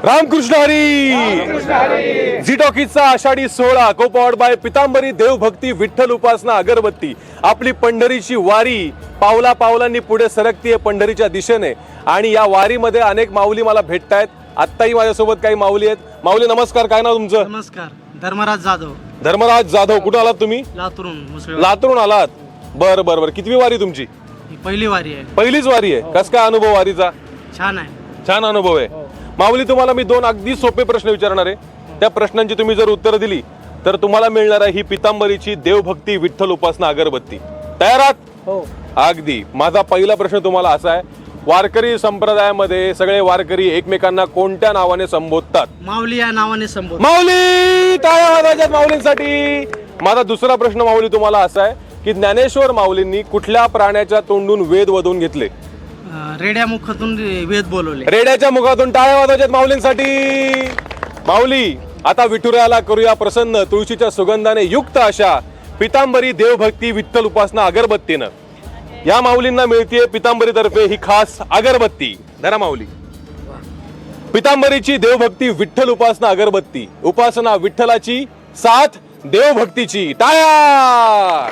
Ramakrishna Hari. Zee टॉकीजचा Ashadhi सोहळा को powered by Pitambari देवभक्ती Vitthal उपासना अगरबत्ती. आपली पंढरीची वारी पावला पावलांनी पुढे सरकतीये पंढरीच्या दिशेने आणि या वारीमध्ये अनेक माऊली मला भेटतायत. आत्ताही माझ्यासोबत काही माऊली आहेत. माऊली नमस्कार, काय नाव तुमचं? नमस्कार, धर्मराज जाधव. धर्मराज जाधव. कुठून आलात तुम्ही? लातूरून. लातूरून आलात. बर बर बर. कितवी वारी तुमची? ही पहिली वारी आहे. पहिलीच वारी आहे. कस काय अनुभव वारीचा? छान आहे. छान अनुभव आहे. माऊली, तुम्हाला मी दोन अगदी सोपे प्रश्न विचारणार आहे. त्या प्रश्नांची तुम्ही जर उत्तर दिली तर तुम्हाला मिळणार आहे ही पितांबरीची देवभक्ती विठ्ठल उपासना अगरबत्ती. तयार आहात? हो. अगदी. माझा पहिला प्रश्न तुम्हाला असा आहे, वारकरी संप्रदायामध्ये सगळे वारकरी एकमेकांना कोणत्या नावाने संबोधतात? माऊली या नावाने संबोध. माऊली. टाळ्या वाजवायच्यात माऊलींसाठी. माझा दुसरा प्रश्न माऊली तुम्हाला असा आहे की ज्ञानेश्वर माऊलींनी कुठल्या प्राण्याच्या तोंडून वेद वधून घेतले? रेड्या मुखातून वेद बोलवले. रेड्याच्या मुखातून. टाळ्या वाजवायच्यात माऊलींसाठी. माऊली, आता विठुरायाला करूया प्रसन्न तुळशीच्या सुगंधाने युक्त अशा पितांबरी देवभक्ती विठ्ठल उपासना अगरबत्तीनं. या माऊलींना मिळतीये पितांबरी तर्फे ही खास अगरबत्ती. धरा माऊली. पितांबरीची देवभक्ती विठ्ठल उपासना अगरबत्ती. उपासना विठ्ठलाची, साथ देवभक्तीची. टाळ्या.